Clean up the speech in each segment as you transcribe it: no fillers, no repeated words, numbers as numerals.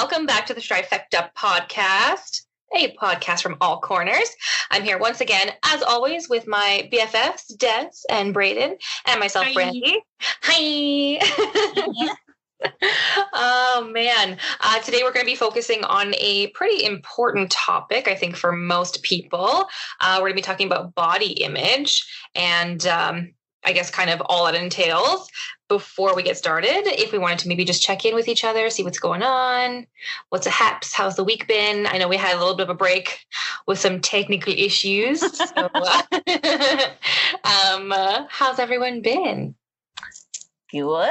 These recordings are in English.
welcome back to the Trifecta podcast, a podcast from all corners. I'm here once again, as always, with my BFFs, Des and Braden, and myself, Brandi. Hi. Oh, man. Today we're going to be focusing on a pretty important topic, I think, for most people. We're going to be talking about body image and I guess kind of all it entails. Before we get started, if we wanted to maybe just check in with each other, see what's going on, what's a haps, how's the week been? I know we had a little bit of a break with some technical issues. So, how's everyone been? Good.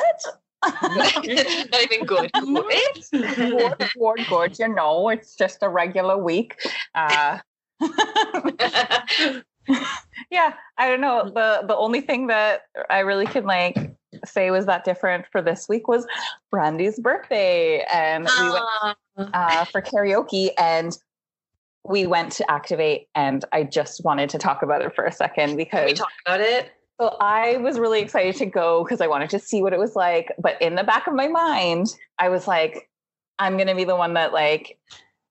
Not even good. Good. You know, it's just a regular week. Yeah, I don't know. The only thing that I really could say was that different for this week was Brandi's birthday, and we went for karaoke, and we went to Activate, and I just wanted to talk about it for a second because can we talk about it? So I was really excited to go because I wanted to see what it was like, but in the back of my mind, I was like, I'm gonna be the one that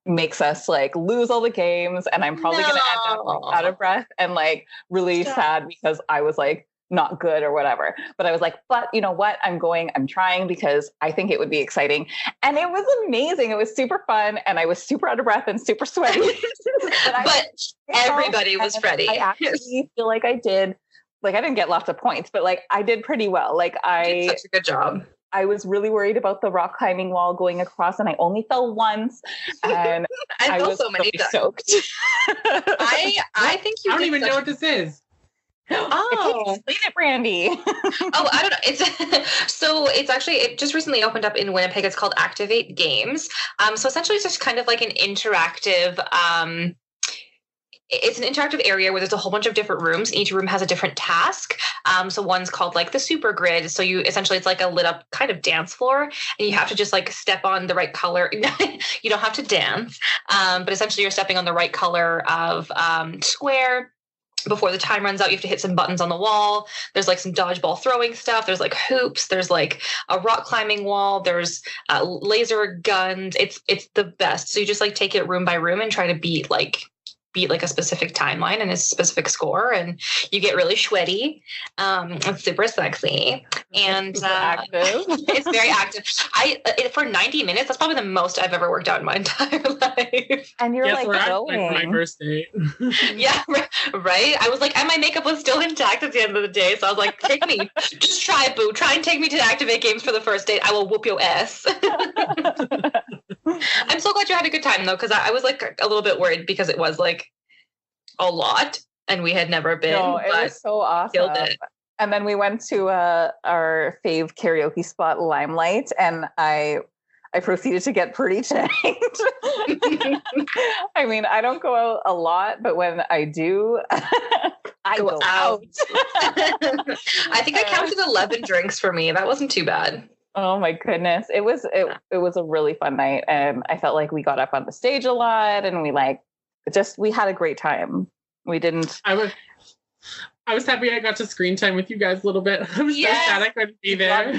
makes us lose all the games, and I'm probably gonna end up out of breath and really sad because I was not good or whatever. But I was like, but you know what? I'm trying because I think it would be exciting. And it was amazing. It was super fun. And I was super out of breath and super sweaty. but everybody was ready. I actually feel like I did. I didn't get lots of points, but I did pretty well. I did such a good job. I was really worried about the rock climbing wall going across, and I only fell once. And I fell so many times. Soaked. I think you. I don't even know what this is. Oh, explain it, Brandi. I don't know. It just recently opened up in Winnipeg. It's called Activate Games. So essentially, it's just kind of like an interactive. It's an interactive area where there's a whole bunch of different rooms. Each room has a different task. So one's called the super grid. So it's like a lit up kind of dance floor, and you have to just step on the right color. You don't have to dance, but essentially you're stepping on the right color of square. Before the time runs out, you have to hit some buttons on the wall. There's some dodgeball throwing stuff. There's hoops. There's a rock climbing wall. There's laser guns. It's the best. So you just take it room by room and try to beat a specific timeline and a specific score, and you get really sweaty. It's super sexy, and it's very active. For 90 minutes, that's probably the most I've ever worked out in my entire life. And you're going. My first date. Yeah, right. I was and my makeup was still intact at the end of the day, so I was like, take me, just try, boo, try and take me to Activate Games for the first date. I will whoop your ass. I'm so glad you had a good time though, because I was a little bit worried because it was a lot, and we had never been. No, it was so awesome. Killed it. And then we went to our fave karaoke spot, Limelight, and I proceeded to get pretty tanked. I mean, I don't go out a lot, but when I do, I go out. I think I counted 11 drinks for me. That wasn't too bad. Oh my goodness. It was a really fun night, and I felt like we got up on the stage a lot, and we had a great time. We didn't. I was happy I got to screen time with you guys a little bit. I was so sad I couldn't be there.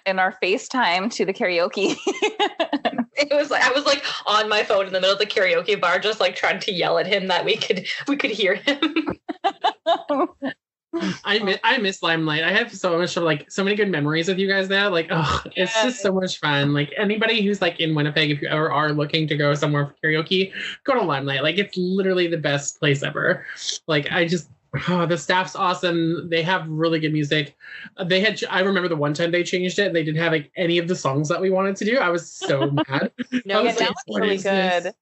in our FaceTime to the karaoke. It was I was on my phone in the middle of the karaoke bar, just trying to yell at him that we could hear him. I miss Limelight. I have so much of so many good memories with you guys there. It's just so much fun. Anybody who's in Winnipeg, if you ever are looking to go somewhere for karaoke, go to Limelight. It's literally the best place ever. The staff's awesome. They have really good music. I remember the one time they changed it. They didn't have any of the songs that we wanted to do. I was so mad. No, that was really good.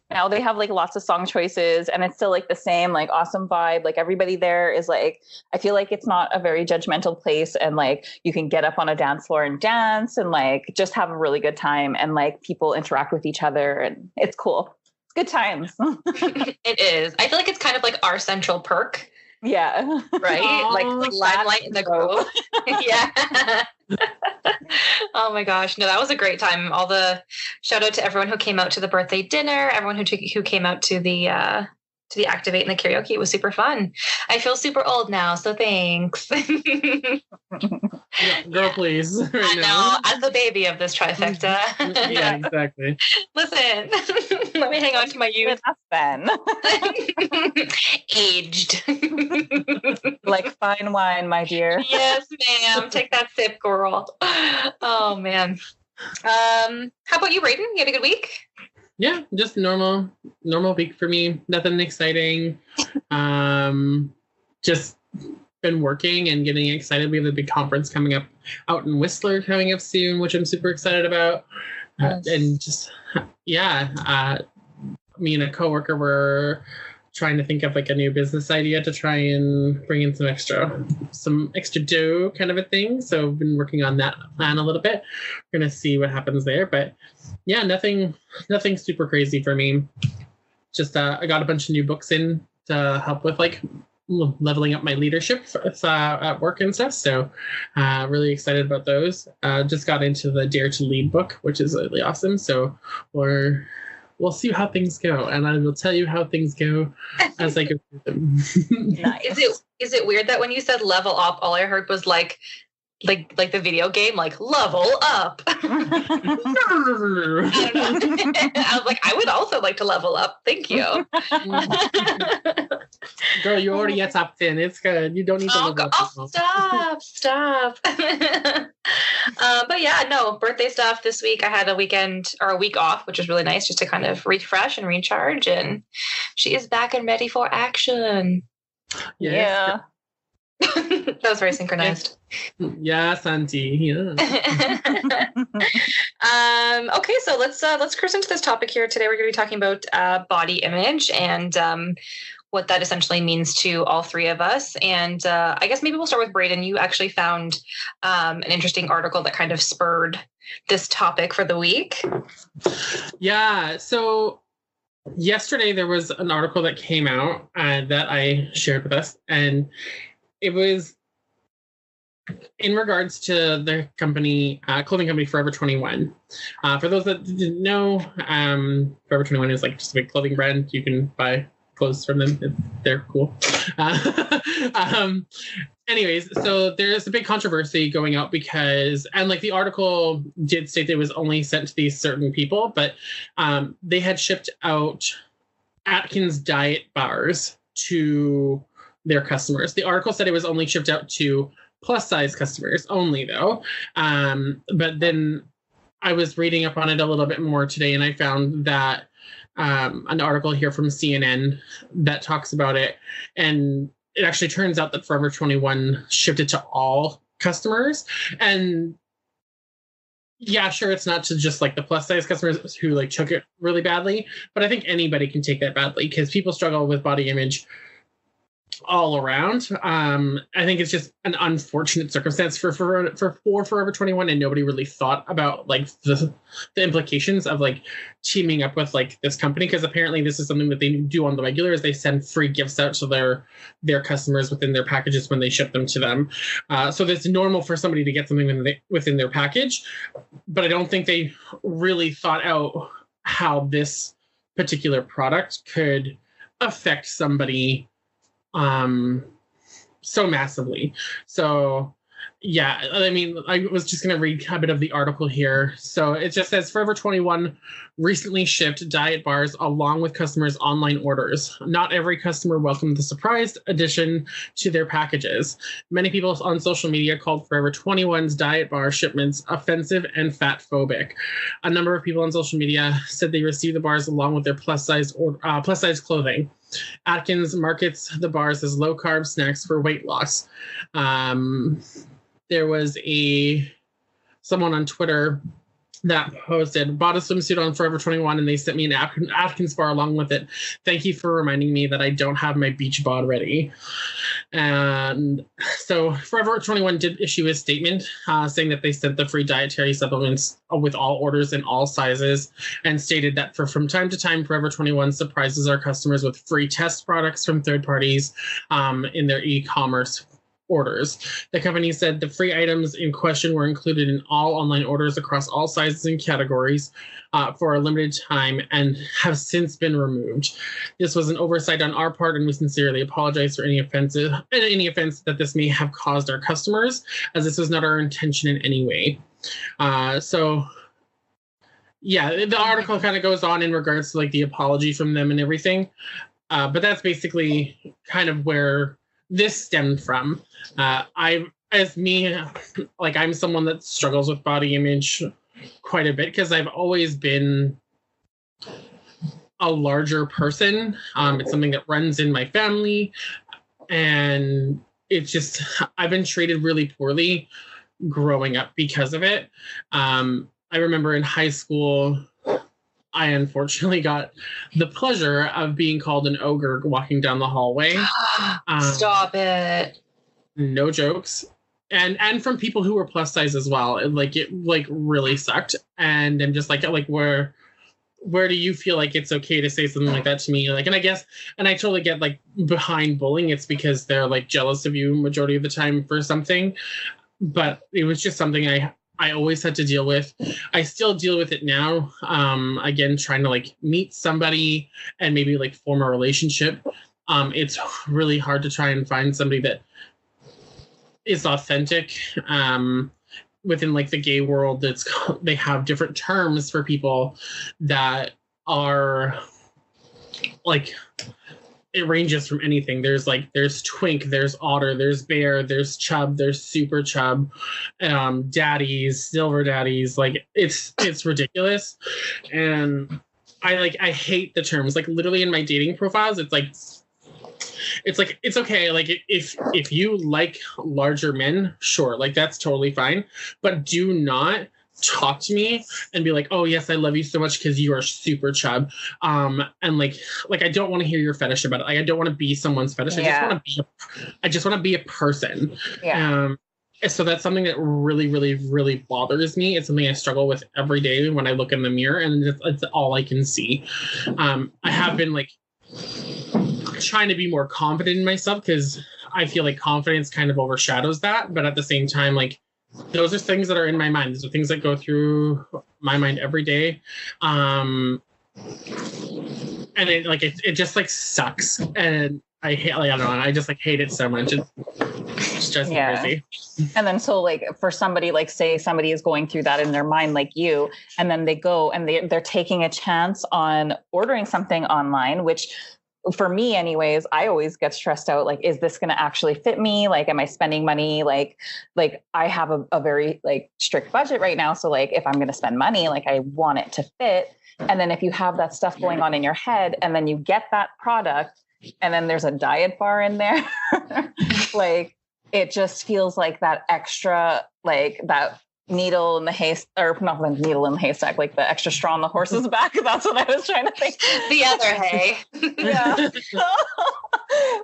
Now they have lots of song choices, and it's still the same awesome vibe. Everybody there is I feel it's not a very judgmental place, and you can get up on a dance floor and dance and just have a really good time, and people interact with each other, and it's cool. It's good times. It is. I feel it's kind of our central perk. Yeah. Right? Limelight in the Grove. Yeah. Oh my gosh. No, that was a great time. All the shout out to everyone who came out to the birthday dinner, everyone who came out to the to deactivate in the karaoke. It was super fun. I feel super old now, so thanks. Yeah, girl, please. Right I know, now. as the baby of this trifecta. Yeah, exactly. Listen, let me hang on to my youth. Enough then. Aged. Like fine wine, my dear. Yes, ma'am. Take that sip, girl. Oh man. How about you, Braden? You had a good week? Yeah, just normal week for me. Nothing exciting. Just been working and getting excited. We have a big conference coming up out in Whistler coming up soon, which I'm super excited about. Yes. And just me and a coworker were trying to think of like a new business idea to try and bring in some extra dough kind of a thing. So I've been working on that plan a little bit. We're gonna see what happens there. But yeah, nothing super crazy for me. Just I got a bunch of new books in to help with like leveling up my leadership at work and stuff. So really excited about those. Just got into the Dare to Lead book, which is really awesome. So we'll see how things go, and I will tell you how things go as I go through them. Nice. Is it weird that when you said level up, all I heard was like the video game, like level up? I don't know. I was like, I would also like to level up. Thank you. Girl, you're already at top 10. It's good. You don't need to level up. Stop. But yeah, no, birthday stuff this week. I had a week off, which was really nice just to kind of refresh and recharge. And she is back and ready for action. Yes. Yeah. That was very synchronized. Yes, auntie. Yeah. Okay, so let's cruise into this topic here. Today we're going to be talking about body image and what that essentially means to all three of us. And I guess maybe we'll start with Braden. You actually found an interesting article that kind of spurred this topic for the week. Yeah. So yesterday there was an article that came out that I shared with us, and it was in regards to the company, clothing company Forever 21. For those that didn't know, Forever 21 is like just a big clothing brand. You can buy clothes from them. They're cool. Anyways, so there's a big controversy going out because, and like the article did state that it was only sent to these certain people, but they had shipped out Atkins diet bars to their customers. The article said it was only shipped out to plus size customers only, though. But then I was reading up on it a little bit more today, and I found that an article here from CNN that talks about it, and it actually turns out that Forever 21 shipped it to all customers. And yeah, sure, it's not to just like the plus size customers who like took it really badly, but I think anybody can take that badly because people struggle with body image all around. I think it's just an unfortunate circumstance for Forever 21, and nobody really thought about like the implications of like teaming up with like this company, because apparently this is something that they do on the regular, is they send free gifts out to their customers within their packages when they ship them to them. So it's normal for somebody to get something within their package, but I don't think they really thought out how this particular product could affect somebody so massively. So yeah, I mean, I was just going to read a bit of the article here. So it just says Forever 21 recently shipped diet bars along with customers' online orders. Not every customer welcomed the surprise addition to their packages. Many people on social media called Forever 21's diet bar shipments offensive and fat phobic. A number of people on social media said they received the bars along with their plus size clothing. Atkins markets the bars as low-carb snacks for weight loss. There was someone on Twitter that posted, bought a swimsuit on Forever 21 and they sent me an Atkins bar along with it. Thank you for reminding me that I don't have my beach bod ready. And so Forever 21 did issue a statement saying that they sent the free dietary supplements with all orders in all sizes, and stated that from time to time, Forever 21 surprises our customers with free test products from third parties in their e-commerce orders. The company said the free items in question were included in all online orders across all sizes and categories for a limited time and have since been removed. This was an oversight on our part, and we sincerely apologize for any offense that this may have caused our customers, as this was not our intention in any way. So yeah, the article kind of goes on in regards to like the apology from them and everything. But that's basically kind of where this stemmed from. I'm someone that struggles with body image quite a bit because I've always been a larger person. It's something that runs in my family, and it's just, I've been treated really poorly growing up because of it. I remember in high school, I unfortunately got the pleasure of being called an ogre walking down the hallway. Stop it. No jokes. And from people who were plus size as well. It really sucked. And I'm just like where do you feel like it's okay to say something like that to me? Like, and I totally get like behind bullying. It's because they're like jealous of you majority of the time for something. But it was just something I always had to deal with. I still deal with it now. Again, trying to like meet somebody and maybe like form a relationship. It's really hard to try and find somebody that is authentic. Within like the gay world, they have different terms for people that are like, it ranges from anything. There's twink, there's otter, there's bear, there's chub, there's super chub, daddies, silver daddies. Like it's ridiculous. And I hate the terms. Like literally in my dating profiles, it's okay. Like if you like larger men, sure, like that's totally fine. But do not talk to me and be like, oh yes, I love you so much because you are super chub. And like I don't want to hear your fetish about it. Like I don't want to be someone's fetish. Yeah. I just want to be a person. Yeah. So that's something that really, really, really bothers me. It's something I struggle with every day when I look in the mirror, and it's all I can see. I have been like trying to be more confident in myself because I feel like confidence kind of overshadows that. But at the same time, like those are things that are in my mind. Those are things that go through my mind every day. And it just like sucks. And I hate, like, I don't know. I just like hate it so much. It's just crazy. And then so like for somebody, like say somebody is going through that in their mind, like you, and then they go and they're taking a chance on ordering something online, which for me anyways, I always get stressed out. Like, is this going to actually fit me? Like, am I spending money? Like I have a very like strict budget right now. So like, if I'm going to spend money, like I want it to fit. And then if you have that stuff going on in your head and then you get that product and then there's a diet bar in there, like it just feels like that extra, like that needle in the haystack, or not the needle in the haystack, like the extra straw on the horse's back. That's what I was trying to think. The other hay. Yeah.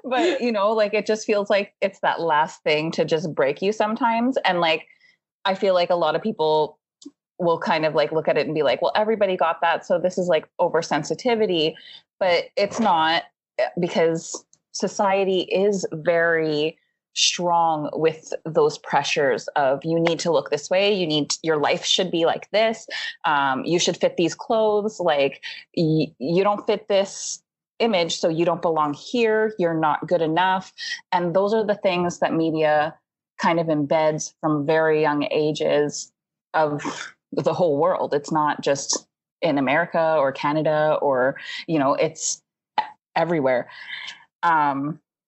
But like it just feels like it's that last thing to just break you sometimes. And like, I feel like a lot of people will kind of like look at it and be like, well, everybody got that, so this is like oversensitivity. But it's not, because society is very strong with those pressures of you need to look this way, your life should be like this, you should fit these clothes, like you don't fit this image, so you don't belong here, you're not good enough. And those are the things that media kind of embeds from very young ages of the whole world. It's not just in America or Canada or it's everywhere.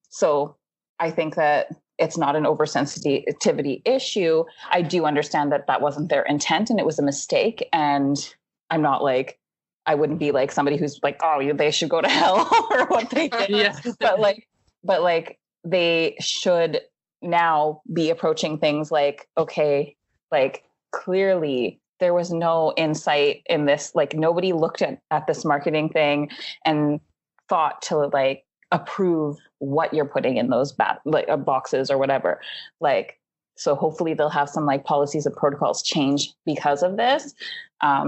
So I think that it's not an oversensitivity issue. I do understand that that wasn't their intent and it was a mistake. And I'm not like, I wouldn't be like somebody who's like, oh, they should go to hell or what they did. Yeah. But like they should now be approaching things like, okay, like clearly there was no insight in this. Like nobody looked at this marketing thing and thought to like approve what you're putting in those boxes or whatever. Like, so hopefully they'll have some like policies and protocols change because of this,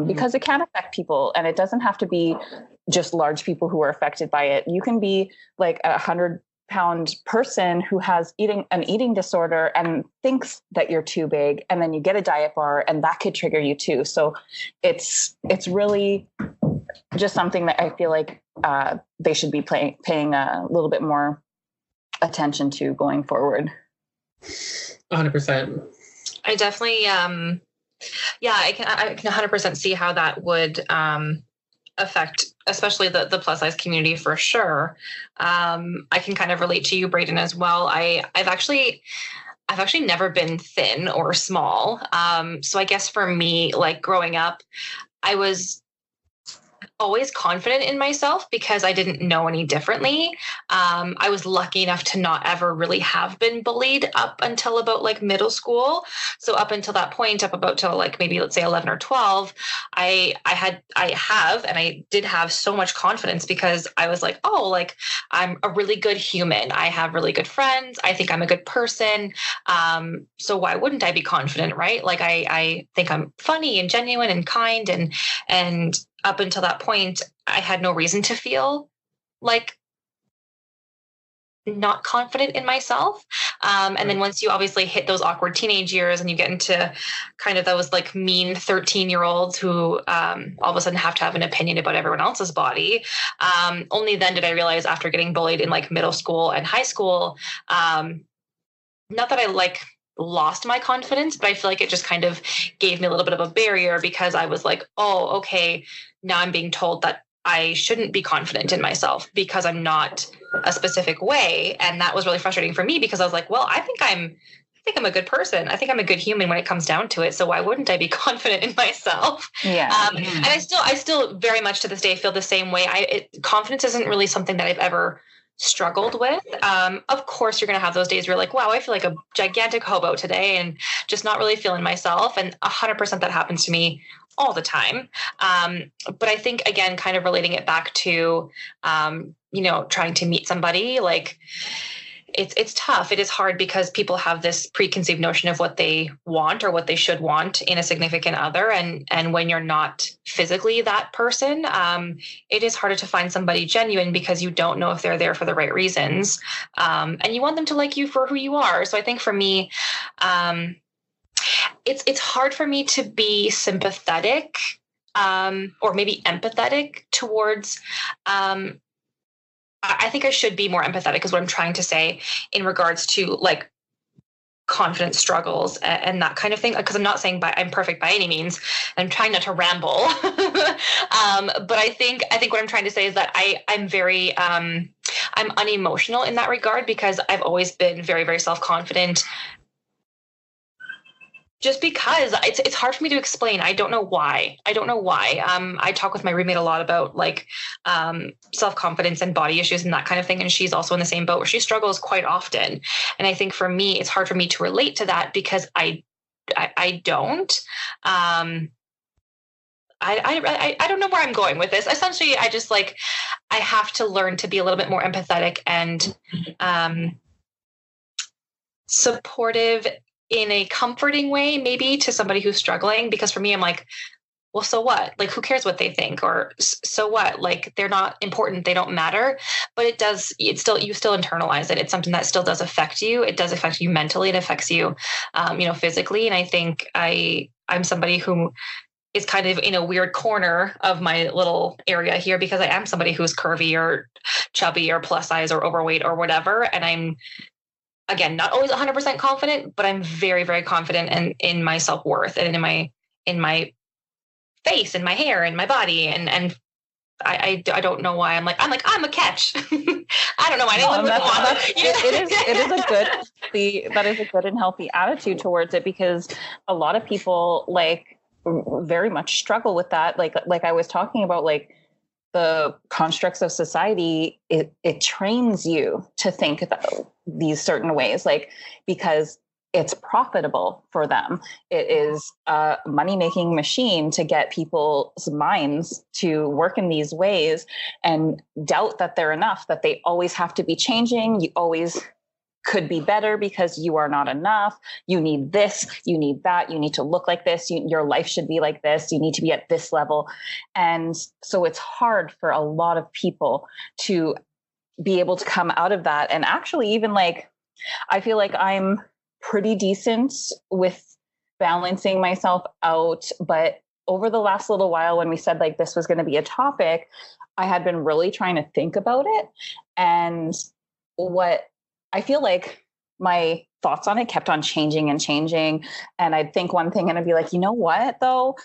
because it can affect people, and it doesn't have to be just large people who are affected by it. You can be like a 100 pound person who has an eating disorder and thinks that you're too big, and then you get a diet bar and that could trigger you too. So it's really just something that I feel like they should be paying a little bit more attention to going forward. 100%. I definitely, I can 100% see how that would affect, especially the plus size community for sure. I can kind of relate to you, Braden, as well. I've actually never been thin or small. So I guess for me, like growing up, I was always confident in myself because I didn't know any differently. I was lucky enough to not ever really have been bullied up until about like middle school. So up until that point, up about till like maybe let's say 11 or 12, I did have so much confidence because I was like, oh, like I'm a really good human. I have really good friends. I think I'm a good person. So why wouldn't I be confident, right? Like I think I'm funny and genuine and kind and up until that point, I had no reason to feel like not confident in myself. And then once you obviously hit those awkward teenage years and you get into kind of those like mean 13-year-olds who all of a sudden have to have an opinion about everyone else's body. Only then did I realize after getting bullied in like middle school and high school, not that I like lost my confidence, but I feel like it just kind of gave me a little bit of a barrier because I was like, oh, okay, now I'm being told that I shouldn't be confident in myself because I'm not a specific way. And that was really frustrating for me because I was like, well, I think I'm a good person. I think I'm a good human when it comes down to it. So why wouldn't I be confident in myself? Yeah. And I still very much to this day feel the same way. Confidence isn't really something that I've ever struggled with. Of course, you're going to have those days where you're like, wow, I feel like a gigantic hobo today and just not really feeling myself. And 100% that happens to me all the time. But I think, again, kind of relating it back to, trying to meet somebody, like it's tough. It is hard because people have this preconceived notion of what they want or what they should want in a significant other. And when you're not physically that person, it is harder to find somebody genuine because you don't know if they're there for the right reasons. And you want them to like you for who you are. So I think for me, it's hard for me to be sympathetic or maybe empathetic towards I think I should be more empathetic is what I'm trying to say in regards to like confidence struggles and that kind of thing. Because I'm not saying I'm perfect by any means. I'm trying not to ramble. But I think what I'm trying to say is that I'm very, I'm unemotional in that regard because I've always been very, very self-confident. Just because it's hard for me to explain. I don't know why. I talk with my roommate a lot about like self-confidence and body issues and that kind of thing. And she's also in the same boat where she struggles quite often. And I think for me, it's hard for me to relate to that because I don't. I don't know where I'm going with this. Essentially, I just like I have to learn to be a little bit more empathetic and supportive in a comforting way, maybe to somebody who's struggling, because for me, I'm like, well, so what? Like, who cares what they think? Or so what? Like, they're not important. They don't matter. But you still internalize it. It's something that still does affect you. It does affect you mentally. It affects you, physically. And I think I'm somebody who is kind of in a weird corner of my little area here because I am somebody who's curvy or chubby or plus size or overweight or whatever. And I'm, again, not always 100% confident, but I'm very, very confident in my self-worth and in my face and my hair and my body. And I don't know why I'm a catch. I don't know why anyone would want that is a good and healthy attitude towards it because a lot of people like very much struggle with that. Like I was talking about, like, the constructs of society, it trains you to think these certain ways, like, because it's profitable for them. It is a money-making machine to get people's minds to work in these ways and doubt that they're enough, that they always have to be changing. You always could be better because you are not enough. You need this, you need that, you need to look like this, your life should be like this, you need to be at this level. And so it's hard for a lot of people to be able to come out of that. And actually, even like, I feel like I'm pretty decent with balancing myself out. But over the last little while, when we said like this was going to be a topic, I had been really trying to think about it. And what I feel like my thoughts on it kept on changing and changing. And I'd think one thing and I'd be like, you know what, though?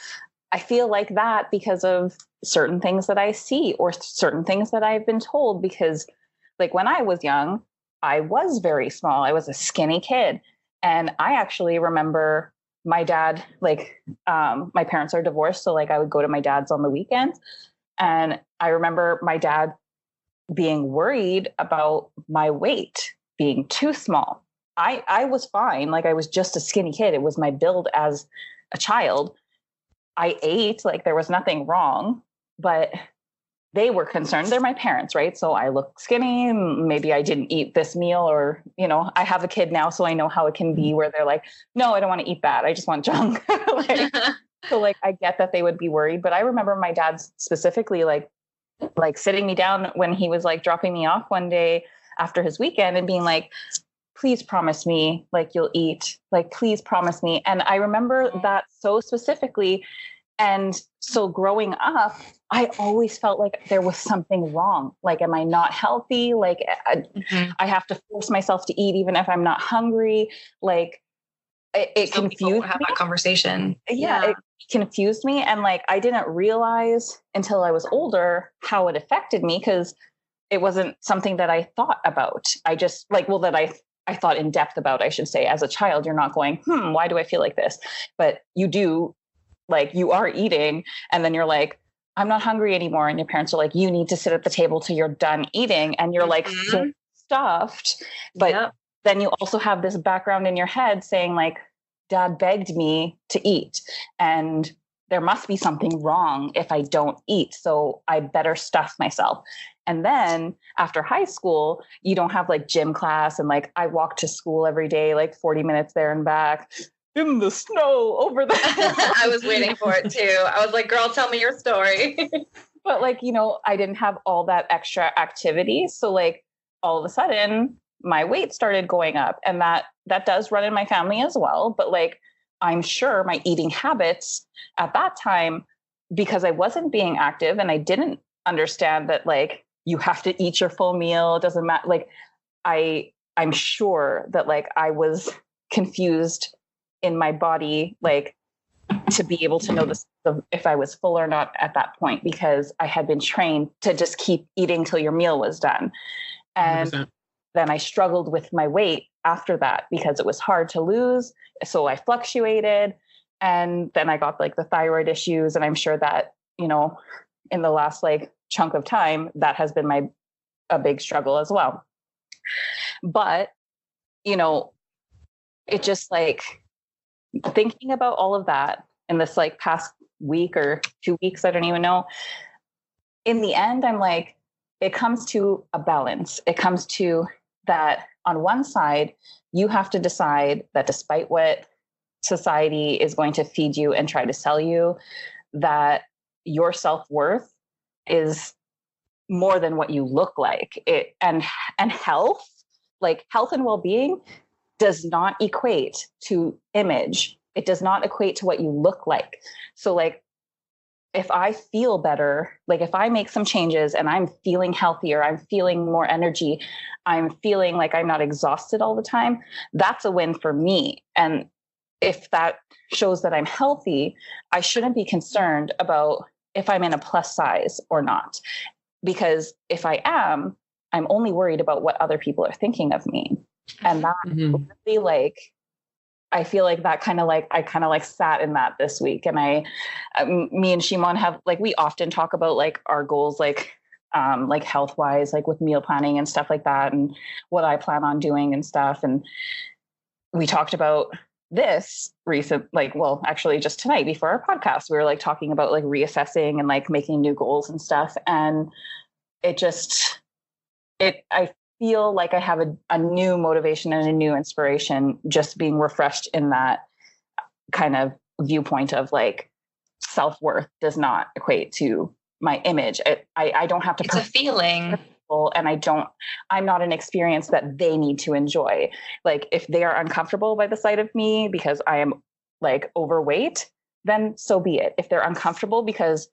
I feel like that because of certain things that I see or certain things that I've been told. Because like when I was young, I was very small. I was a skinny kid. And I actually remember my dad, like my parents are divorced. So like I would go to my dad's on the weekends. And I remember my dad being worried about my weight being too small. I was fine. Like I was just a skinny kid. It was my build as a child. I ate, like there was nothing wrong, but they were concerned. They're my parents, right? So I look skinny. Maybe I didn't eat this meal, or, you know, I have a kid now, so I know how it can be where they're like, no, I don't want to eat that. I just want junk. So like, I get that they would be worried, but I remember my dad specifically, like sitting me down when he was like dropping me off one day after his weekend and being like, please promise me like you'll eat, like, please promise me. And I remember that so specifically. And so growing up, I always felt like there was something wrong. Like, am I not healthy? Like I have to force myself to eat even if I'm not hungry. Like it Some people confused won't have me. that conversation. Yeah, it confused me. And like, I didn't realize until I was older how it affected me, because it wasn't something that I thought about. I just like, well, that I thought in depth about, I should say. As a child, you're not going, why do I feel like this? But you do, like, you are eating and then you're like, I'm not hungry anymore. And your parents are like, you need to sit at the table till you're done eating. And you're like so stuffed. But then you also have this background in your head saying like, dad begged me to eat and there must be something wrong if I don't eat. So I better stuff myself. And then after high school, you don't have like gym class. And like, I walked to school every day, like 40 minutes there and back in the snow over there. I was waiting for it too. I was like, girl, tell me your story. But like, you know, I didn't have all that extra activity. So like all of a sudden my weight started going up, and that does run in my family as well. But like, I'm sure my eating habits at that time, because I wasn't being active and I didn't understand that like, you have to eat your full meal. It doesn't matter. Like I'm sure that like I was confused in my body, like to be able to know this, if I was full or not at that point, because I had been trained to just keep eating till your meal was done. And 100%. Then I struggled with my weight after that because it was hard to lose. So I fluctuated, and then I got like the thyroid issues. And I'm sure that, you know, in the last like chunk of time, that has been a big struggle as well. But, you know, it just like thinking about all of that in this like past week or 2 weeks, I don't even know. In the end, I'm like, it comes to a balance. It comes to that on one side, you have to decide that despite what society is going to feed you and try to sell you, that your self-worth is more than what you look like. And health, like health and well-being, does not equate to image. It does not equate to what you look like. So like, if I feel better, like if I make some changes and I'm feeling healthier, I'm feeling more energy, I'm feeling like I'm not exhausted all the time, that's a win for me. And if that shows that I'm healthy, I shouldn't be concerned about if I'm in a plus size or not. Because if I am, I'm only worried about what other people are thinking of me. And that really like, I feel like that kind of like, I kind of like sat in that this week. And me and Shimon have like, we often talk about like our goals, like health wise, like with meal planning and stuff like that, and what I plan on doing and stuff. And we talked about this actually just tonight before our podcast, we were like talking about like reassessing and like making new goals and stuff. And I feel like I have a new motivation and a new inspiration just being refreshed in that kind of viewpoint of like self-worth does not equate to my image. I don't have to. It's a feeling. people, and I'm not an experience that they need to enjoy. Like if they are uncomfortable by the sight of me because I am like overweight, then so be it. If they're uncomfortable because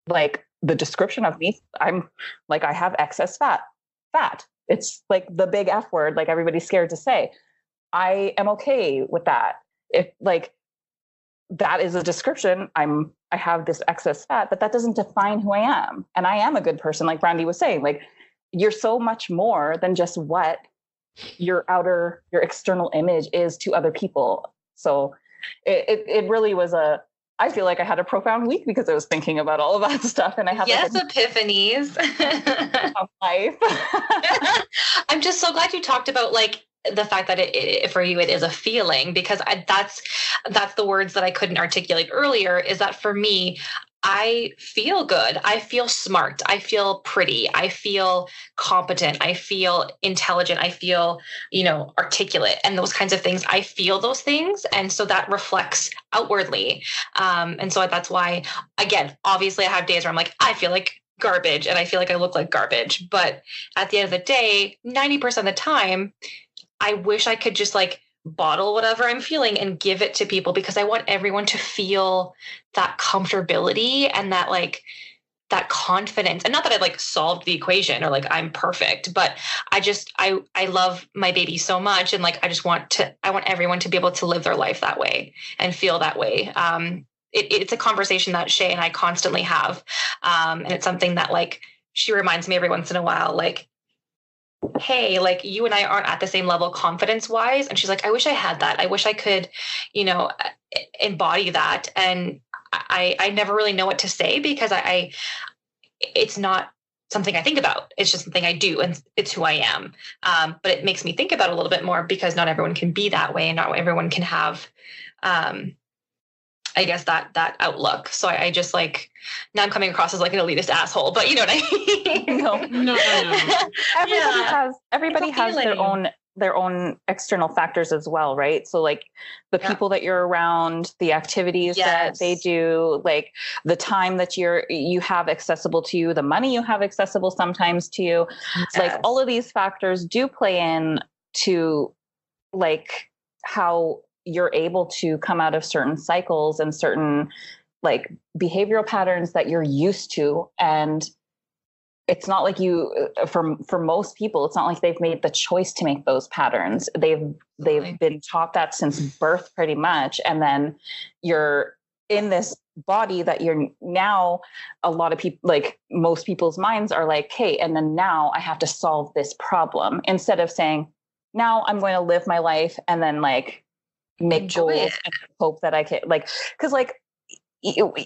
like the description of me, I'm like, I have excess fat. It's like the big F word, like everybody's scared to say. I am okay with that. If like that is a description, I have this excess fat, but that doesn't define who I am. And I am a good person. Like Brandi was saying, like you're so much more than just what your external image is to other people. So it really was I feel like I had a profound week because I was thinking about all of that stuff, and I had epiphanies of life. I'm just so glad you talked about like the fact that it for you it is a feeling, because that's the words that I couldn't articulate earlier. Is that for me, I feel good. I feel smart. I feel pretty. I feel competent. I feel intelligent. I feel, articulate, and those kinds of things. I feel those things. And so that reflects outwardly. And so that's why, again, obviously I have days where I'm like, I feel like garbage and I feel like I look like garbage. But at the end of the day, 90% of the time, I wish I could just like bottle whatever I'm feeling and give it to people, because I want everyone to feel that comfortability and that like that confidence. And not that I've like solved the equation or like I'm perfect, but I love my baby so much. And like, I want everyone to be able to live their life that way and feel that way. It's a conversation that Shay and I constantly have. And it's something that like, she reminds me every once in a while, like, hey, like you and I aren't at the same level confidence wise. And she's like, I wish I had that. I wish I could, embody that. And I never really know what to say, because it's not something I think about. It's just something I do, and it's who I am. But it makes me think about it a little bit more, because not everyone can be that way, and not everyone can have, I guess that outlook. So I just like, now I'm coming across as like an elitist asshole, but you know what I mean? No. Everybody has their own external factors as well, right? So like the people that you're around, the activities that they do, like the time that you have accessible to you, the money you have accessible sometimes to you. It's like all of these factors do play in to like how you're able to come out of certain cycles and certain like behavioral patterns that you're used to. And it's not like for most people, it's not like they've made the choice to make those patterns. They've been taught that since birth pretty much. And then you're in this body that you're now, a lot of people, like most people's minds are like, hey, and then now I have to solve this problem, instead of saying, now I'm going to live my life and then like make goals and hope that I can like, because like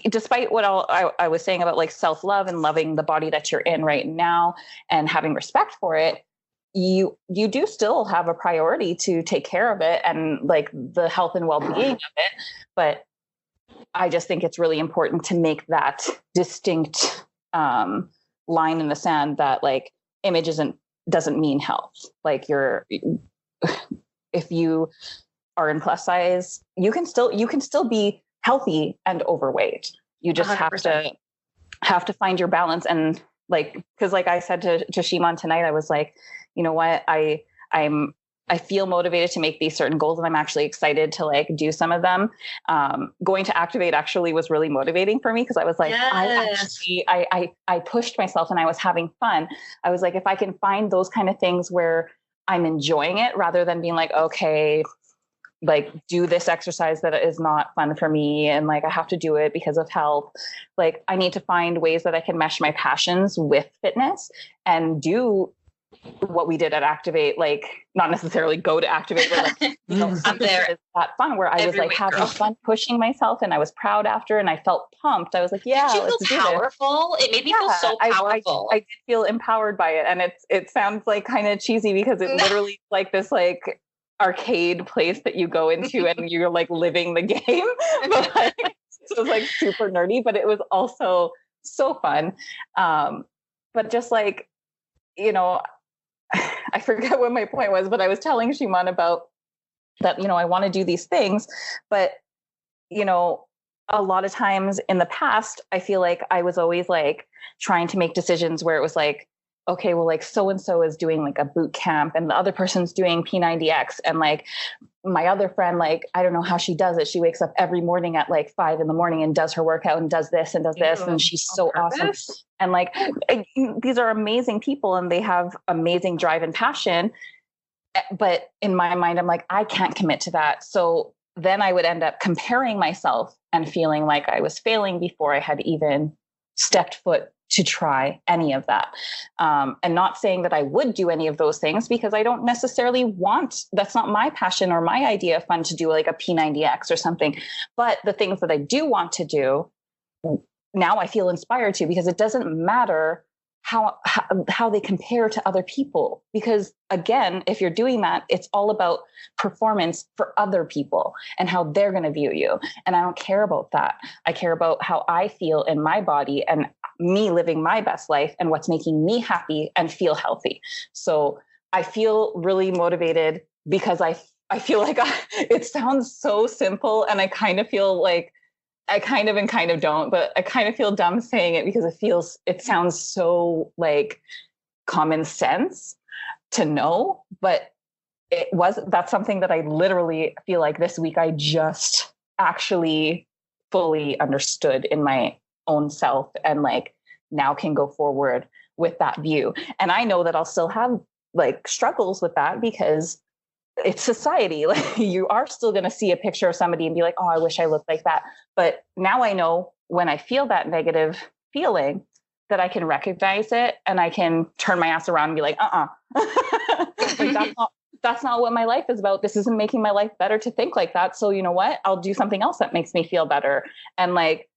despite what I was saying about like self-love and loving the body that you're in right now and having respect for it, you do still have a priority to take care of it and like the health and well-being of it. But I just think it's really important to make that distinct line in the sand that like image doesn't mean health. Like if you are in plus size, you can still be healthy and overweight. You just 100%. have to find your balance. And like, cause like I said to Shimon tonight, I was like, you know what, I feel motivated to make these certain goals, and I'm actually excited to like do some of them. Going to Activate actually was really motivating for me, because I was like, I pushed myself and I was having fun. I was like, if I can find those kind of things where I'm enjoying it, rather than being like, okay, like do this exercise that is not fun for me, and like I have to do it because of health. Like I need to find ways that I can mesh my passions with fitness and do what we did at Activate, like not necessarily go to Activate, but like, I'm there. Is that fun where I was like having fun pushing myself, and I was proud after, and I felt pumped. I was like, yeah, did you feel powerful? It made me feel so powerful. I did feel empowered by it. And it sounds like kind of cheesy, because it literally is like this like arcade place that you go into and you're like living the game. But like, so it was like super nerdy, but it was also so fun. But just like, I forget what my point was, but I was telling Shimon about that, I want to do these things, but, a lot of times in the past, I feel like I was always like trying to make decisions where it was like, okay, well, like so-and-so is doing like a boot camp and the other person's doing P90X. And like my other friend, like, I don't know how she does it. She wakes up every morning at like 5 a.m. and does her workout and does this and does this. And she's so awesome. And like, these are amazing people and they have amazing drive and passion. But in my mind, I'm like, I can't commit to that. So then I would end up comparing myself and feeling like I was failing before I had even stepped foot to try any of that. And not saying that I would do any of those things because I don't necessarily want, that's not my passion or my idea of fun to do like a P90X or something. But the things that I do want to do, now I feel inspired to, because it doesn't matter how they compare to other people. Because again, if you're doing that, it's all about performance for other people and how they're going to view you. And I don't care about that. I care about how I feel in my body and me living my best life and what's making me happy and feel healthy. So I feel really motivated because I feel like it sounds so simple, and I kind of feel like I kind of and kind of don't, but I kind of feel dumb saying it because it sounds so like common sense to know, but that's something that I literally feel like this week I just actually fully understood in my own self, and like now can go forward with that view. And I know that I'll still have like struggles with that because it's society. Like you are still going to see a picture of somebody and be like, oh, I wish I looked like that. But now I know when I feel that negative feeling that I can recognize it and I can turn my ass around and be like, like that's not what my life is about. This isn't making my life better to think like that. So you know what? I'll do something else that makes me feel better. And like,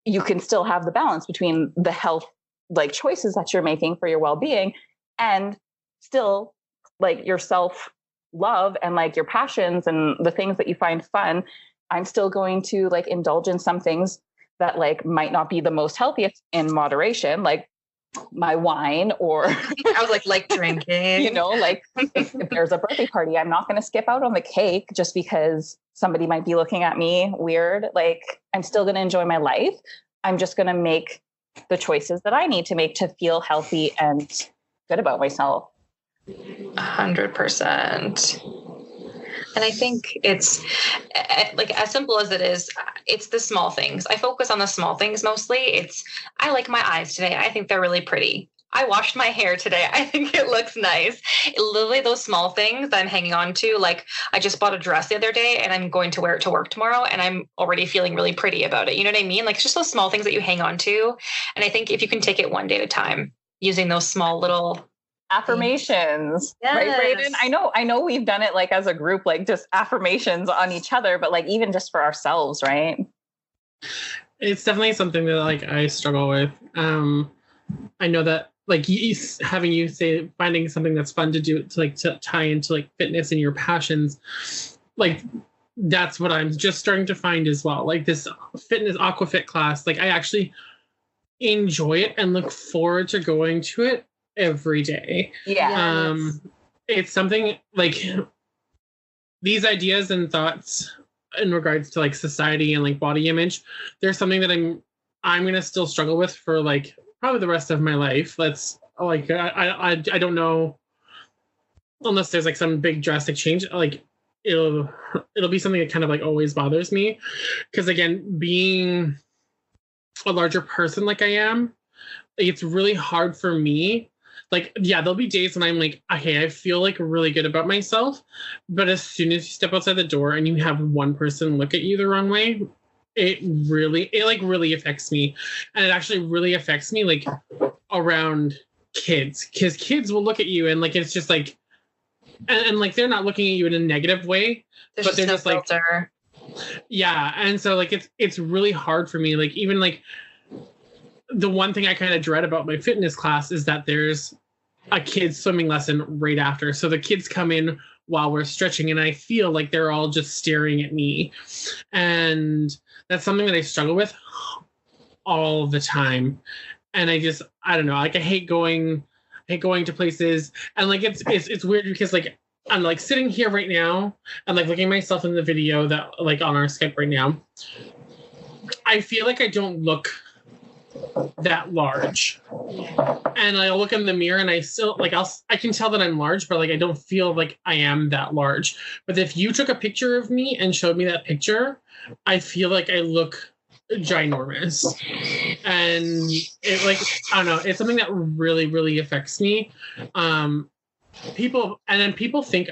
you can still have the balance between the health, like choices that you're making for your well-being, and still like yourself love and like your passions and the things that you find fun. I'm still going to like indulge in some things that like might not be the most healthiest in moderation, like my wine, or I was like drinking, you know, like if there's a birthday party, I'm not going to skip out on the cake just because somebody might be looking at me weird. Like I'm still going to enjoy my life. I'm just going to make the choices that I need to make to feel healthy and good about myself. 100%. And I think it's like as simple as it is, it's the small things. I focus on the small things mostly. I like my eyes today. I think they're really pretty. I washed my hair today. I think it looks nice. Literally those small things that I'm hanging on to. Like I just bought a dress the other day and I'm going to wear it to work tomorrow and I'm already feeling really pretty about it. You know what I mean? Like it's just those small things that you hang on to. And I think if you can take it one day at a time, using those small little affirmations, yes. Right, Braden? I know we've done it like as a group, like just affirmations on each other, but like even just for ourselves, right? It's definitely something that like I struggle with. I know that like having you say finding something that's fun to do to tie into like fitness and your passions, like that's what I'm just starting to find as well. Like this fitness aquafit class, like I actually enjoy it and look forward to going to it every day. Yeah. It's something like these ideas and thoughts in regards to like society and like body image, there's something that I'm gonna still struggle with for like probably the rest of my life. Let's like I don't know, unless there's like some big drastic change, like it'll be something that kind of like always bothers me, because again, being a larger person like I am, it's really hard for me. Like, yeah, there'll be days when I'm like, okay, I feel like really good about myself. But as soon as you step outside the door and you have one person look at you the wrong way, it really affects me. And it actually really affects me like around kids, because kids will look at you and like, it's just like, and like, they're not looking at you in a negative way, but they're just like, yeah. And so like, it's really hard for me. Like, even like, the one thing I kind of dread about my fitness class is that there's a kids swimming lesson right after. So the kids come in while we're stretching and I feel like they're all just staring at me. And that's something that I struggle with all the time. And I don't know, like I hate going to places, and like it's weird because like I'm like sitting here right now and like looking at myself in the video that like on our Skype right now. I feel like I don't look that large. And I look in the mirror and I still like I can tell that I'm large, but like I don't feel like I am that large. But if you took a picture of me and showed me that picture, I feel like I look ginormous. And it like I don't know, it's something that really, really affects me. People think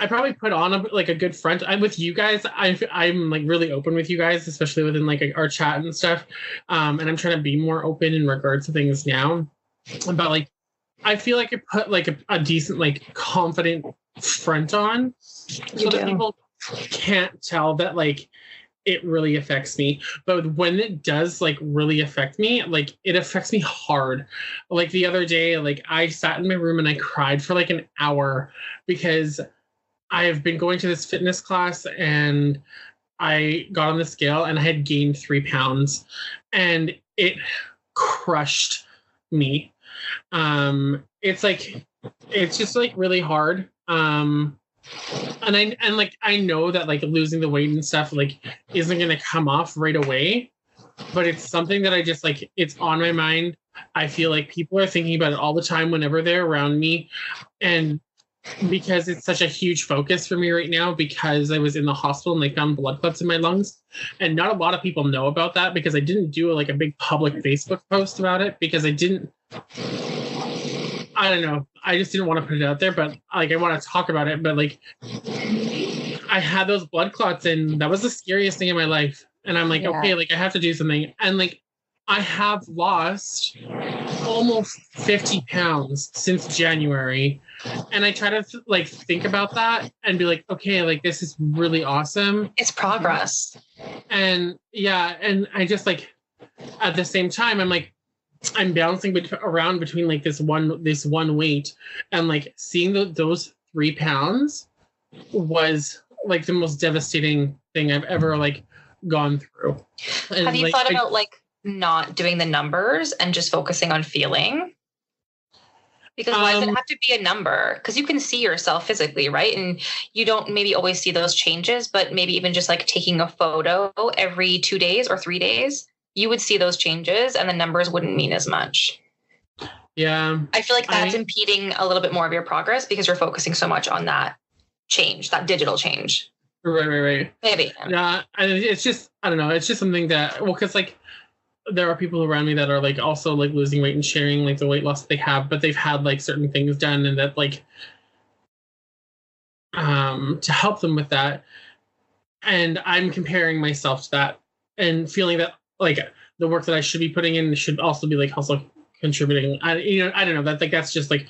I probably put on a good front. I'm with you guys. I'm like really open with you guys, especially within like our chat and stuff. And I'm trying to be more open in regards to things now. But like, I feel like I put like a decent, like confident front on, so that people can't tell that like it really affects me. But when it does like really affect me, like it affects me hard. Like the other day, like I sat in my room and I cried for like an hour because I have been going to this fitness class and I got on the scale and I had gained 3 pounds and it crushed me. It's just like really hard. And I know that like losing the weight and stuff like isn't gonna come off right away, but it's something that I just like it's on my mind. I feel like people are thinking about it all the time whenever they're around me, and because it's such a huge focus for me right now because I was in the hospital and they found blood clots in my lungs, and not a lot of people know about that because I didn't do like a big public Facebook post about it because I don't know. I just didn't want to put it out there, but like I want to talk about it. But like I had those blood clots and that was the scariest thing in my life. And I'm like, okay, like I have to do something. And like I have lost almost 50 pounds since January. And I try to like think about that and be like, okay, like this is really awesome. It's progress. And yeah, and I just like at the same time, I'm like, I'm bouncing around between like this one weight, and like seeing those 3 pounds was like the most devastating thing I've ever like gone through. And, have you thought about like not doing the numbers and just focusing on feeling? Because why does it have to be a number? Because you can see yourself physically, right? And you don't maybe always see those changes, but maybe even just like taking a photo every 2 days or 3 days, you would see those changes and the numbers wouldn't mean as much. Yeah. I feel like that's impeding a little bit more of your progress because you're focusing so much on that change, that digital change. Right. Maybe. Yeah. And it's just, I don't know. It's just something that, well, because like there are people around me that are like also like losing weight and sharing like the weight loss that they have, but they've had like certain things done and that like to help them with that. And I'm comparing myself to that and feeling that like the work that I should be putting in should also be like also contributing. I don't know, that like that's just like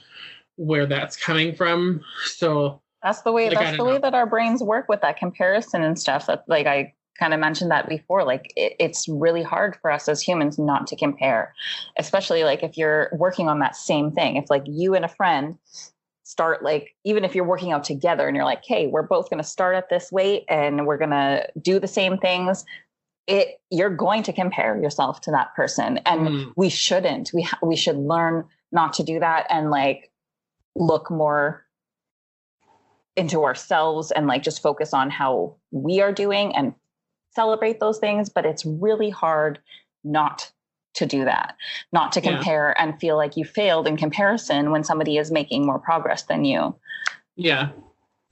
where that's coming from. So that's the way that our brains work with that comparison and stuff. That like I kind of mentioned that before, like it's really hard for us as humans not to compare, especially like if you're working on that same thing. If like you and a friend start, like even if you're working out together and you're like, hey, we're both going to start at this weight and we're going to do the same things, you're going to compare yourself to that person. And we shouldn't. We should learn not to do that and like look more into ourselves and like just focus on how we are doing and celebrate those things. But it's really hard not to do that, not to compare and feel like you failed in comparison when somebody is making more progress than you. Yeah.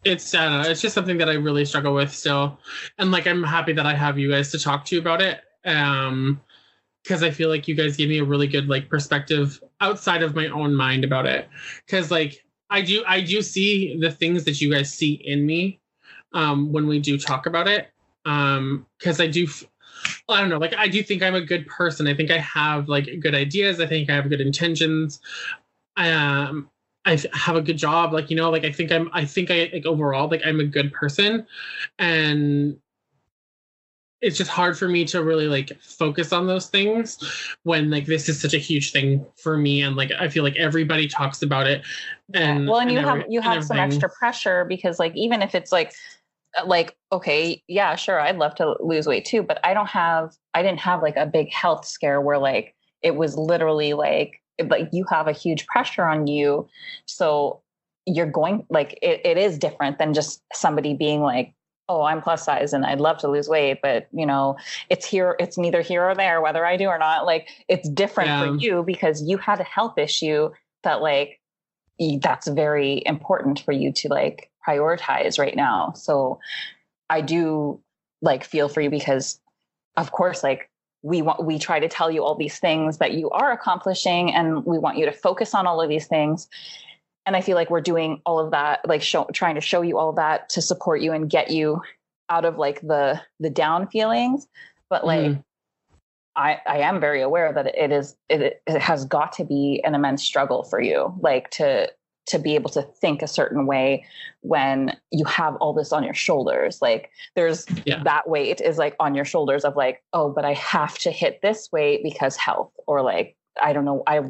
It's just something that I really struggle with still. And like, I'm happy that I have you guys to talk to about it. Because I feel like you guys gave me a really good like perspective outside of my own mind about it. Because like, I do see the things that you guys see in me when we do talk about it. Because I don't know, like I do think I'm a good person. I think I have like good ideas. I think I have good intentions. I have a good job, like, you know, like I think I like overall, like I'm a good person, and it's just hard for me to really like focus on those things when like this is such a huge thing for me, and like I feel like everybody talks about it. And well, and you have some extra pressure because like even if it's like okay, yeah, sure, I'd love to lose weight too, but I didn't have like a big health scare where like it was literally like you have a huge pressure on you, so you're going like it is different than just somebody being like, oh, I'm plus size and I'd love to lose weight, but it's neither here or there, whether I do or not. Like, it's different for you because you had a health issue that like, that's very important for you to like prioritize right now. So I do like feel for you because of course, like we try to tell you all these things that you are accomplishing and we want you to focus on all of these things. And I feel like we're doing all of that, like trying to show you all that to support you and get you out of like the down feelings. But like, I am very aware that it has got to be an immense struggle for you, like to be able to think a certain way when you have all this on your shoulders. Like there's that weight is like on your shoulders of like, oh, but I have to hit this weight because health, or like, I don't know, I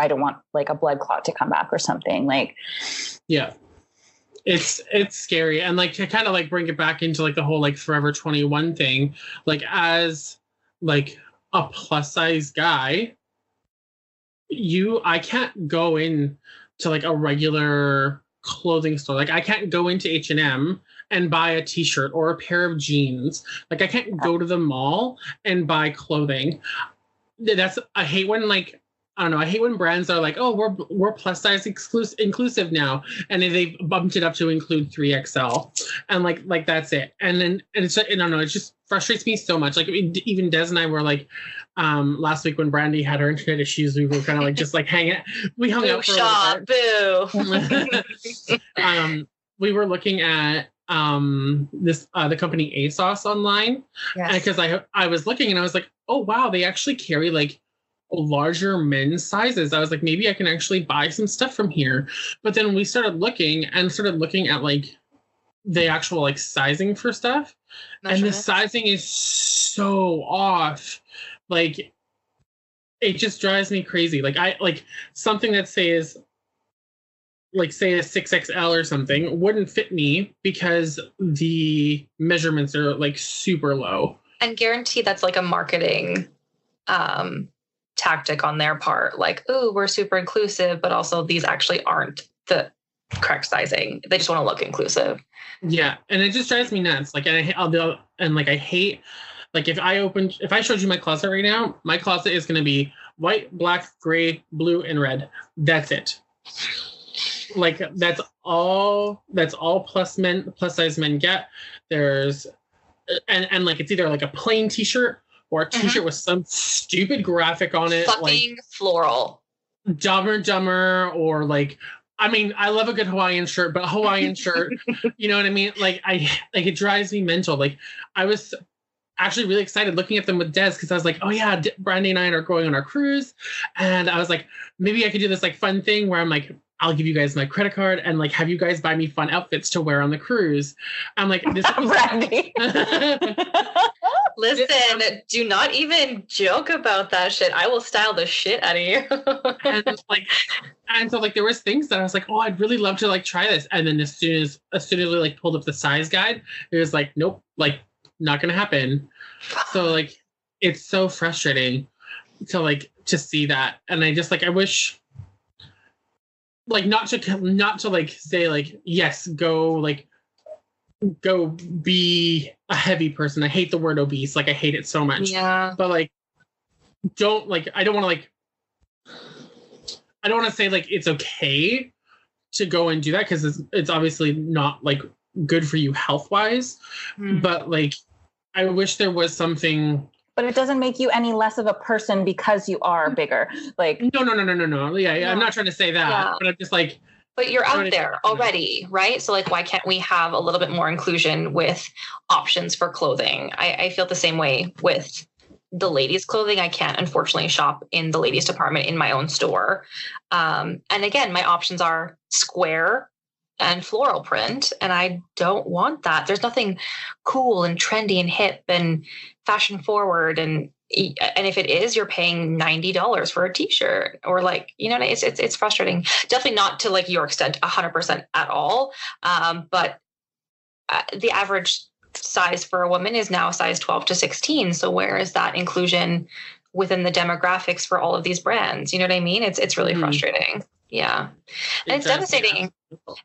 don't want like a blood clot to come back or something. Like, yeah, it's scary. And like to kind of like bring it back into like the whole like Forever 21 thing, like as like a plus size guy, I can't go in to like a regular clothing store. Like I can't go into H&M and buy a t-shirt or a pair of jeans. Like I can't go to the mall and buy clothing. I hate when like, I don't know, I hate when brands are like, oh, we're plus size inclusive now, and then they've bumped it up to include 3XL, and like that's it. And it's, I don't know, it just frustrates me so much. Like even Des and I were like, last week when Brandi had her internet issues, we were kind of like just like we hung out for a little bit. We were looking at the company ASOS online, because I was looking and I was like, oh wow, they actually carry like larger men's sizes. I was like, maybe I can actually buy some stuff from here. But then we started looking at like the actual like sizing for stuff, and the sizing is so off. Like it just drives me crazy. Like I like something that says like say a 6XL or something wouldn't fit me because the measurements are like super low. And guarantee that's like a marketing tactic on their part. Like, oh, we're super inclusive, but also these actually aren't the correct sizing. They just want to look inclusive. Yeah, and it just drives me nuts. Like, I hate like if I showed you my closet right now, my closet is going to be white, black, gray, blue, and red. That's it. Like that's all plus size men get. There's and like it's either like a plain t-shirt or a t-shirt with some stupid graphic on it, fucking like floral, Dumber, or like, I mean, I love a good Hawaiian shirt, but a Hawaiian shirt, you know what I mean? Like it drives me mental. Like I was actually really excited looking at them with Des because I was like, oh yeah, Brandi and I are going on our cruise, and I was like, maybe I could do this like fun thing where I'm like, I'll give you guys my credit card and like have you guys buy me fun outfits to wear on the cruise. I'm like, this is Brandi. Listen, do not even joke about that shit. I will style the shit out of you. and so like there was things that I was like, oh, I'd really love to like try this. And then as soon as we like pulled up the size guide, it was like, nope, like not gonna happen. So like it's so frustrating to see that. And I just like, I wish like not to like say like, yes, go be a heavy person. I hate the word obese. Like I hate it so much. Yeah. But like, I don't want to say like it's okay to go and do that because it's obviously not like good for you health wise. But like, I wish there was something. But it doesn't make you any less of a person because you are bigger. Like no. Yeah, no. I'm not trying to say that, but I'm just like. But you're out there already, right? So like, why can't we have a little bit more inclusion with options for clothing? I feel the same way with the ladies' clothing. I can't unfortunately shop in the ladies' department in my own store. And again, my options are square and floral print, and I don't want that. There's nothing cool and trendy and hip and fashion forward, and if it is, you're paying $90 for a t-shirt, or like, you know, it's frustrating. Definitely not to like your extent 100% at all, but the average size for a woman is now size 12 to 16. So where is that inclusion within the demographics for all of these brands? You know what I mean? It's really frustrating. Yeah. And it's devastating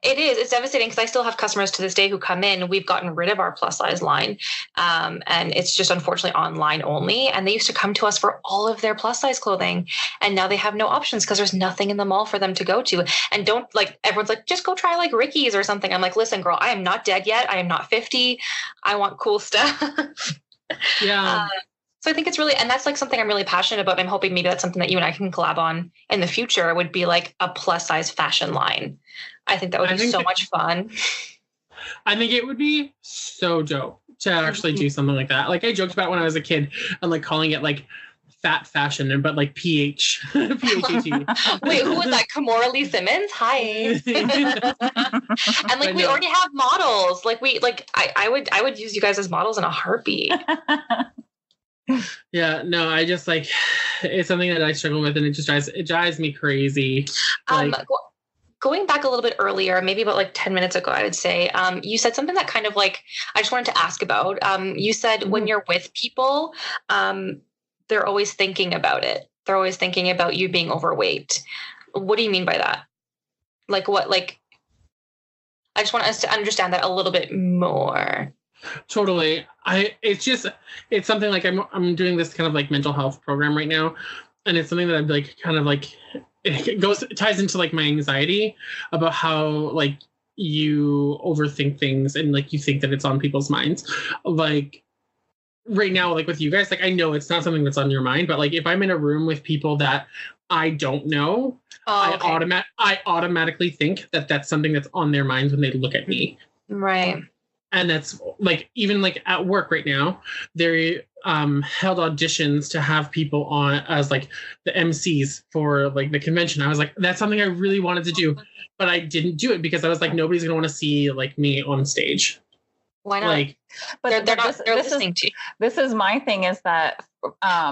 It is. It's devastating because I still have customers to this day who come in. We've gotten rid of our plus size line. And it's just unfortunately online only. And they used to come to us for all of their plus size clothing. And now they have no options because there's nothing in the mall for them to go to. And don't like, everyone's like, just go try like Ricky's or something. I'm like, listen, girl, I am not dead yet. I am not 50. I want cool stuff. Yeah. So I think it's really, and that's like something I'm really passionate about. I'm hoping maybe that's something that you and I can collab on in the future, would be like a plus size fashion line. I think that would be so much fun. I think it would be so dope to actually do something like that. Like I joked about when I was a kid and like calling it like fat fashion, but like PH. PHET. Wait, who was that? Kimora Lee Simmons? Hi. And like we already have models. Like I would use you guys as models in a heartbeat. Yeah, no, I just like, it's something that I struggle with, and it drives me crazy. Like, going back a little bit earlier, maybe about like 10 minutes ago, I would say, you said something that kind of like, I just wanted to ask about. You said when you're with people, they're always thinking about it. They're always thinking about you being overweight. What do you mean by that? Like what, like, I just want us to understand that a little bit more. Totally. It's something like I'm doing this kind of like mental health program right now. And it's something that I'm like, kind of like, it ties into like my anxiety about how like you overthink things and like you think that it's on people's minds. Like right now, like with you guys, like I know it's not something that's on your mind, but like if I'm in a room with people that I don't know, I automatically think that that's something that's on their minds when they look at me. Right. And that's like, even like at work right now, they held auditions to have people on as like the MCs for like the convention. I was like, that's something I really wanted to do, but I didn't do it because I was like, nobody's gonna want to see like me on stage. Why not? Like, but they're listening to you. This is my thing is that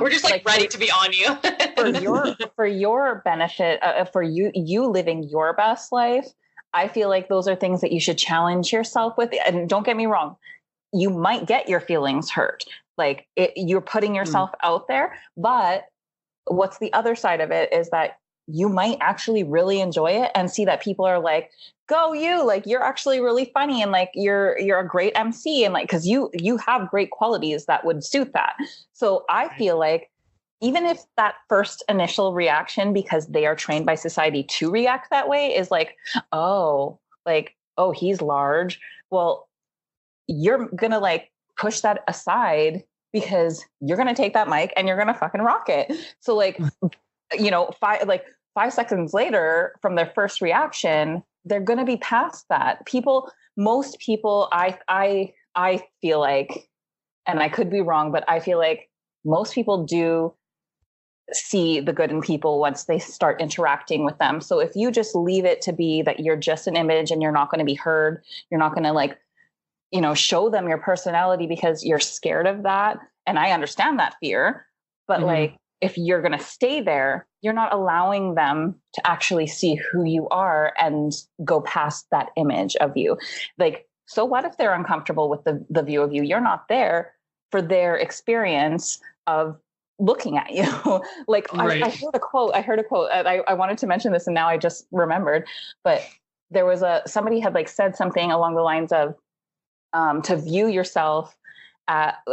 we're just like ready to be on you. for your benefit, for you living your best life. I feel like those are things that you should challenge yourself with. And don't get me wrong, you might get your feelings hurt. Like you're putting yourself out there. But what's the other side of it is that you might actually really enjoy it and see that people are like, go you, like you're actually really funny and like you're a great MC and like because you have great qualities that would suit that. So I feel like even if that first initial reaction, because they are trained by society to react that way, is like, oh, he's large. Well, you're going to like push that aside because you're going to take that mic and you're going to fucking rock it. So like, 5 seconds later from their first reaction, they're going to be past that. Most people, I feel like, and I could be wrong, but I feel like most people do see the good in people once they start interacting with them. So if you just leave it to be that you're just an image and you're not going to be heard, you're not going to like, show them your personality because you're scared of that. And I understand that fear, but like, if you're going to stay there, you're not allowing them to actually see who you are and go past that image of you. Like, so what if they're uncomfortable with the view of you? You're not there for their experience of looking at you. Like right. I heard a quote. I wanted to mention this and now I just remembered, but there was somebody had like said something along the lines of to view yourself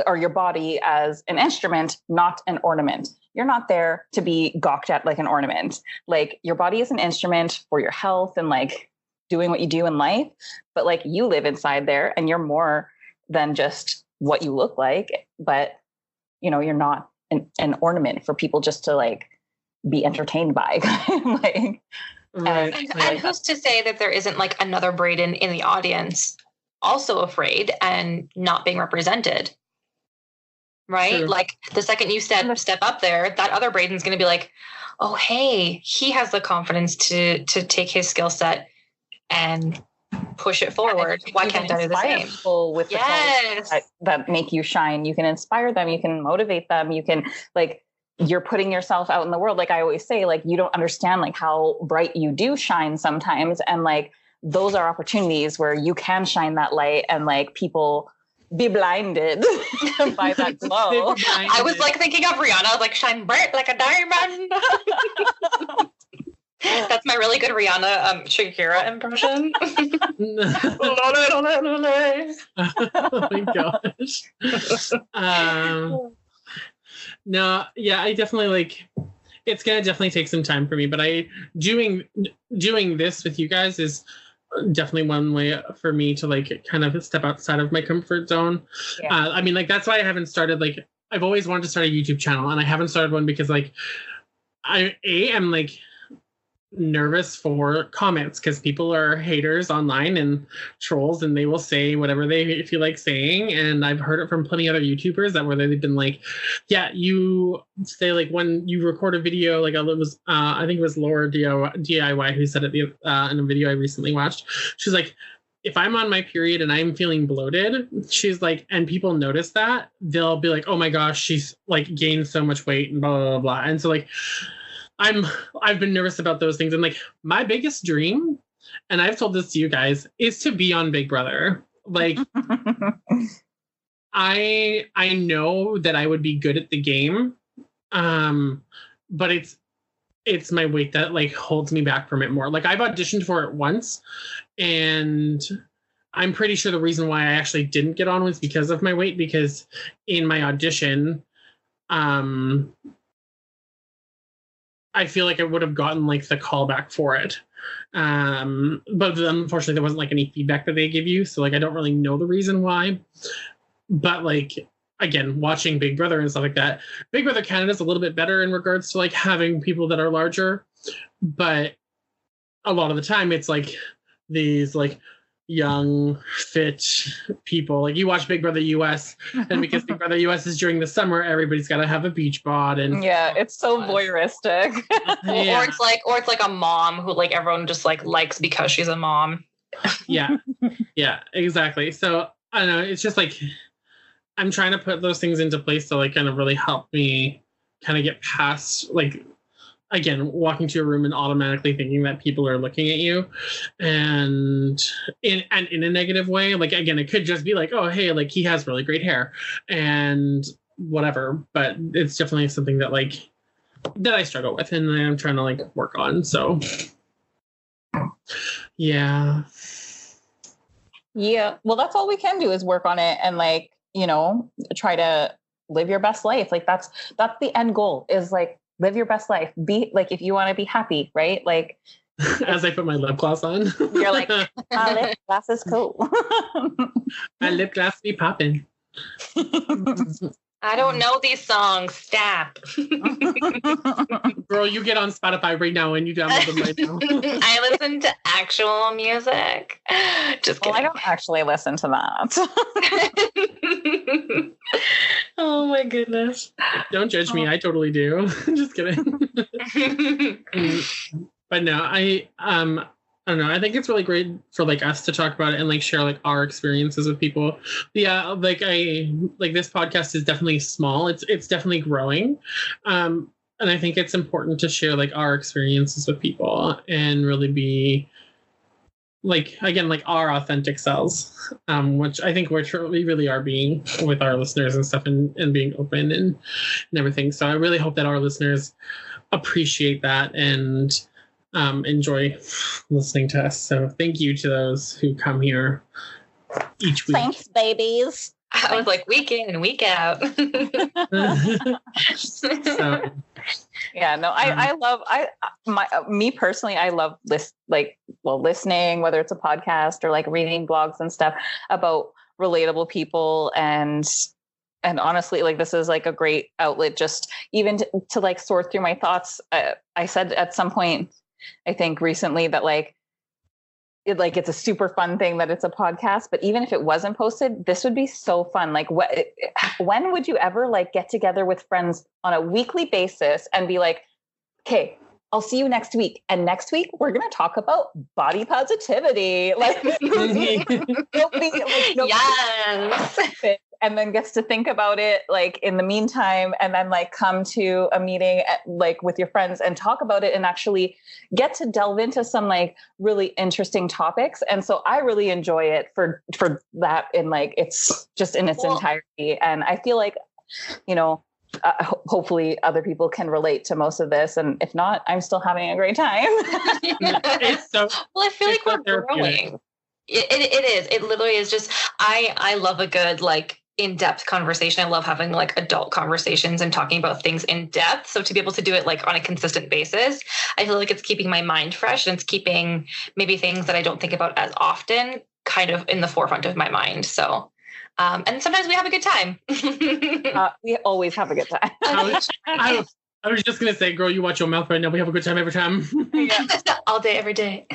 or your body as an instrument, not an ornament. You're not there to be gawked at like an ornament. Like your body is an instrument for your health and like doing what you do in life, but like you live inside there and you're more than just what you look like, but you're not an ornament for people just to like be entertained by. Like, right. And who's to say that there isn't like another Braden in the audience also afraid and not being represented? Right? True. Like the second you step up there, that other Braden's going to be like, oh, hey, he has the confidence to take his skill set and push it forward. Why can't I do the same? People with the that make you shine. You can inspire them. You can motivate them. You can like, you're putting yourself out in the world. Like I always say, like, you don't understand like how bright you do shine sometimes. And like, those are opportunities where you can shine that light and like people be blinded by that glow. I was like thinking of Rihanna, like shine bright like a diamond. That's my really good Rihanna Shakira impression. Oh my gosh. No, yeah, I definitely like. It's gonna definitely take some time for me, but doing this with you guys is definitely one way for me to like kind of step outside of my comfort zone. Yeah. I mean, like that's why I haven't started. Like, I've always wanted to start a YouTube channel, and I haven't started one because like I'm like nervous for comments because people are haters online and trolls, and they will say whatever they feel like saying. And I've heard it from plenty of other YouTubers that where they've been like, yeah, you say like when you record a video, like it was I think it was Laura DIY who said it in a video I recently watched. She's like, if I'm on my period and I'm feeling bloated, she's like, and people notice that, they'll be like, oh my gosh, she's like gained so much weight and blah blah blah, blah. And so like I've been nervous about those things. And like my biggest dream, and I've told this to you guys, is to be on Big Brother. Like I know that I would be good at the game. But it's my weight that like holds me back from it more. Like I've auditioned for it once, and I'm pretty sure the reason why I actually didn't get on was because of my weight, because in my audition, I feel like I would have gotten like the callback for it. But unfortunately there wasn't like any feedback that they give you. So like, I don't really know the reason why, but like, again, watching Big Brother and stuff like that, Big Brother Canada's a little bit better in regards to like having people that are larger, but a lot of the time it's like these like young, fit people. Like you watch Big Brother US, and because Big Brother US is during the summer, everybody's got to have a beach bod, and yeah, it's so voyeuristic. Yeah. Or it's like a mom who like everyone just like likes because she's a mom. Yeah, exactly. So I don't know. It's just like I'm trying to put those things into place to like kind of really help me kind of get past like, again, walking to a room and automatically thinking that people are looking at you, and in a negative way. Like, again, it could just be like, oh, hey, like he has really great hair and whatever. But it's definitely something that like that I struggle with, and I'm trying to like work on. So, yeah. Well, that's all we can do is work on it and like, you know, try to live your best life. Like that's the end goal, is like, live your best life. Be like, if you want to be happy, right? Like, as I put my lip gloss on, you're like, my lip gloss is cool. My lip gloss be popping. I don't know these songs. Stop. Girl, you get on Spotify right now and you download them right now. I listen to actual music. Just kidding. Well, I don't actually listen to that. Oh my goodness. Don't judge me. I totally do. Just kidding. But no, I don't know. I think it's really great for like us to talk about it and like share like our experiences with people. Yeah, like this podcast is definitely small. It's definitely growing. And I think it's important to share like our experiences with people and really be like, again, like our authentic selves, which I think we really are being with our listeners and stuff, and being open and everything. So I really hope that our listeners appreciate that and enjoy listening to us. So thank you to those who come here each week. Thanks, babies. I was like week in and week out. So, yeah, no, I love me personally, I love listening, whether it's a podcast or like reading blogs and stuff about relatable people, and honestly, like this is like a great outlet, just even to like sort through my thoughts. I said at some point, I think recently, that it's a super fun thing that it's a podcast, but even if it wasn't posted, this would be so fun. Like when would you ever like get together with friends on a weekly basis and be like, okay, I'll see you next week. And next week we're going to talk about body positivity. Like, nobody, yes. And then gets to think about it like in the meantime, and then like come to a meeting like with your friends and talk about it and actually get to delve into some like really interesting topics. And so I really enjoy it for that, in like it's just in its entirety. And I feel like, you know, hopefully other people can relate to most of this. And if not, I'm still having a great time. It's so Well, I feel like so we're growing. It is. It literally is just, I love a good, like, in-depth conversation. I love having like adult conversations and talking about things in depth. So to be able to do it like on a consistent basis, I feel like it's keeping my mind fresh, and it's keeping maybe things that I don't think about as often kind of in the forefront of my mind. So, and sometimes we have a good time. We always have a good time. I was just going to say, girl, you watch your mouth right now. We have a good time every time. Yeah. All day, every day.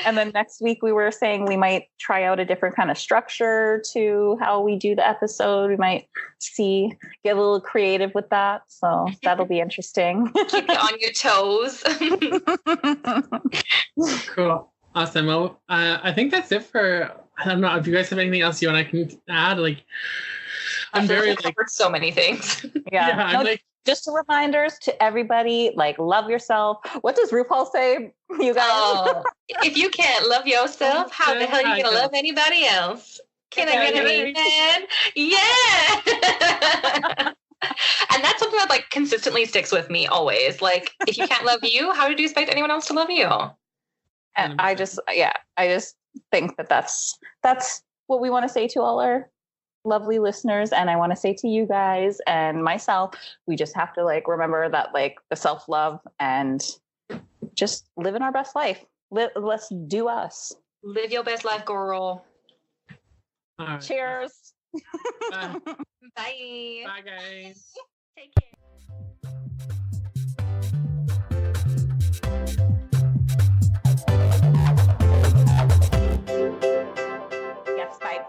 And then next week we were saying we might try out a different kind of structure to how we do the episode. We might get a little creative with that. So that'll be interesting. Keep you on your toes. Cool. Awesome. Well, I think that's it for, I don't know if you guys have anything else you want I can add. Like, I'm very covered so many things. Yeah. I'm like, just a reminders to everybody, like, love yourself. What does RuPaul say, you guys? Oh, if you can't love yourself, how the hell are you going to love anybody else? Can I get an amen? Yeah. And that's something that like consistently sticks with me always. Like, if you can't love you, how do you expect anyone else to love you? And I just think that that's what we want to say to all our lovely listeners. And I want to say to you guys and myself, we just have to like remember that like the self-love and just living our best life. Let's do us. Live your best life, girl. right. Cheers. Bye. Bye. Bye, guys. Take care. Yes, bye.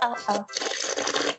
Oh.